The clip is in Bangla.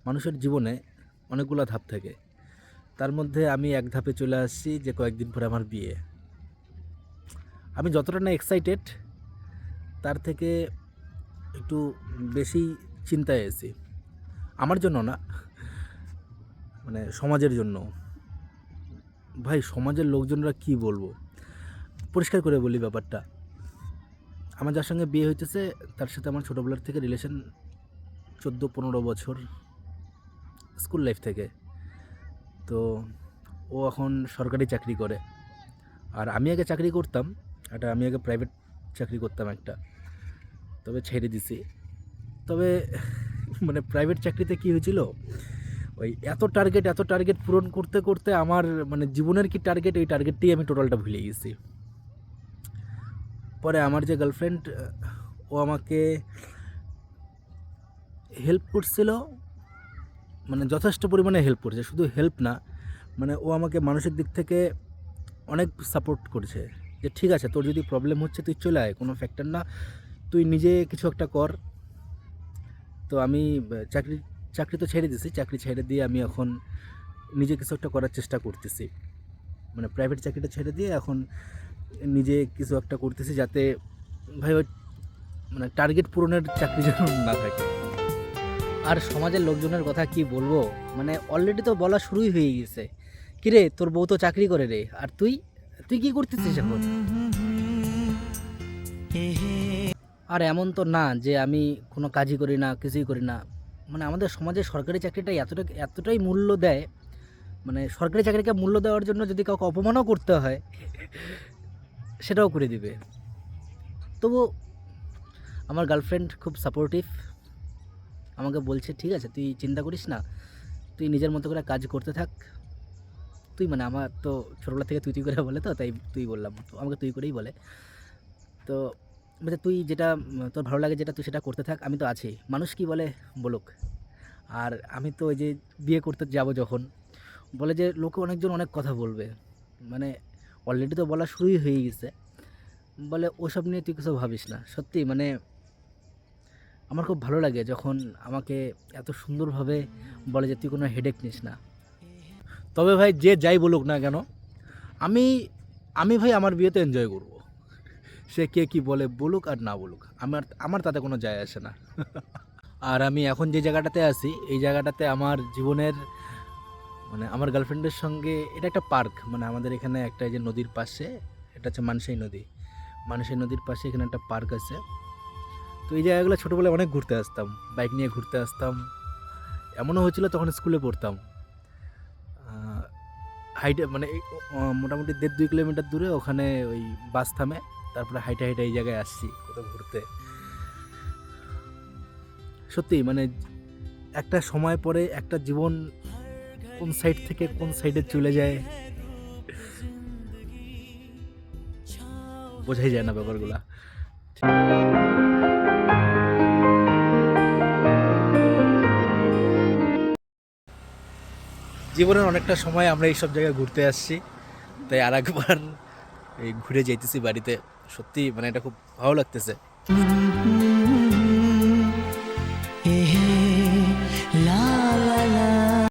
মানুষের জীবনে অনেকগুলো ধাপ থাকে, তার মধ্যে আমি এক ধাপে চলে আসছি যে কয়েকদিন পরে আমার বিয়ে। আমি যতটা না এক্সাইটেড তার থেকে একটু বেশি চিন্তায় আছি। আমার জন্য না, মানে সমাজের জন্য। ভাই, সমাজের লোকজনরা কি বলবো, পরিষ্কার করে বলি ব্যাপারটা। আমার যার সঙ্গে বিয়ে হইতেছে তার সাথে আমার ছোটোবেলার থেকে রিলেশন 14-15 বছর, স্কুল লাইফ থেকে। তো ও এখন সরকারি চাকরি করে, আর আমি আগে চাকরি করতাম। আমি আগে প্রাইভেট চাকরি করতাম একটা, তবে ছেড়ে দিছি। তবে মানে প্রাইভেট চাকরিতে কী হয়েছিল, ওই এত টার্গেট পূরণ করতে করতে আমার মানে জীবনের কি টার্গেট, ওই টার্গেটটাই আমি টোটালটা ভুলে গেছি। পরে আমার যে গার্লফ্রেন্ড, ও আমাকে হেল্প করছিল, মানে যথেষ্ট পরিমাণে হেল্প করছে। শুধু হেল্প না, মানে ও আমাকে মানসিক দিক থেকে অনেক সাপোর্ট করছে যে ঠিক আছে, তোর যদি প্রবলেম হচ্ছে তুই চলে আয়, কোনো ফ্যাক্টর না, তুই নিজে কিছু একটা কর। তো আমি চাকরি তো ছেড়ে দিছি। চাকরি ছেড়ে দিয়ে আমি এখন নিজে কিছু একটা করার চেষ্টা করতেছি। মানে প্রাইভেট চাকরিটা ছেড়ে দিয়ে এখন নিজে কিছু একটা করতেছি, যাতে ভাই ওই মানে টার্গেট পূরণের চাকরি যেন না থাকে। আর সমাজের লোকজনের কথা কি বলবো, মানে অলরেডি তো বলা শুরুই হয়ে গেছে, কিরে তোর বউ তো চাকরি করে রে, আর তুই তুই কি করতেছিস এখন? আর এমন তো না যে আমি কোনো কাজই করি না, কিছুই করি না। মানে আমাদের সমাজে সরকারি চাকরিটা এতটাই মূল্য দেয়, মানে সরকারি চাকরিকে মূল্য দেওয়ার জন্য যদি কাউকে অপমানও করতে হয় সেটাও করে দিবে। তবু আমার গার্লফ্রেন্ড খুব সাপোর্টিভ, আমাকে বলছে ঠিক আছে তুই চিন্তা করিস না, তুই নিজের মতো করে কাজ করতে থাক। তুই মানে আমার তো ছোটোবেলা থেকে তুই তুই করে বলে, তো তাই তুই বললাম, তো আমাকে তুই করেই বলে। তো বলছে তুই যেটা তোর ভালো লাগে যেটা তুই সেটা করতে থাক, আমি তো আছি, মানুষ কি বলে বলুক। আর আমি তো ওই যে বিয়ে করতে যাব যখন, বলে যে লোকে অনেকজন অনেক কথা বলবে, মানে অলরেডি তো বলা শুরুই হয়ে গেছে। বলে ওসব নিয়ে তুই কিছু ভাবিস না। সত্যি মানে আমার খুব ভালো লাগে যখন আমাকে এত সুন্দরভাবে বলে যে তুই কোনো হেডেক নিস না। তবে ভাই যে যাই বলুক না কেন, আমি আমি ভাই আমার বিয়েতে এনজয় করব। সে কে কী বলে বলুক আর না বলুক, আমার আমার তাতে কোনো যায় আসে না। আর আমি এখন যে জায়গাটাতে আছি, এই জায়গাটাতে আমার জীবনের মানে আমার গার্লফ্রেন্ডের সঙ্গে, এটা একটা পার্ক, মানে আমাদের এখানে একটা এই যে নদীর পাশে, এটা হচ্ছে মানসাই নদী। মানসাই নদীর পাশে এখানে একটা পার্ক আছে। তো এই জায়গাগুলো ছোটোবেলায় অনেক ঘুরতে আসতাম, বাইক নিয়ে ঘুরতে আসতাম। এমনও হয়েছিল তখন স্কুলে পড়তাম, হাইটে মানে মোটামুটি 1.5-2 কিলোমিটার দূরে ওখানে ওই বাস থামে, তারপরে হাইটে হাইটে এই জায়গায় আসছি কোথাও ঘুরতে। সত্যি মানে একটা সময় পরে একটা জীবন কোন সাইড থেকে কোন সাইডে চলে যায় বোঝাই যায় না ব্যাপারগুলা। জীবনের অনেকটা সময় আমরা এইসব জায়গায় ঘুরতে আসছি, তাই আর একবার এই ঘুরে যাইতেছি বাড়িতে। সত্যি মানে এটা খুব ভালো লাগতেছে।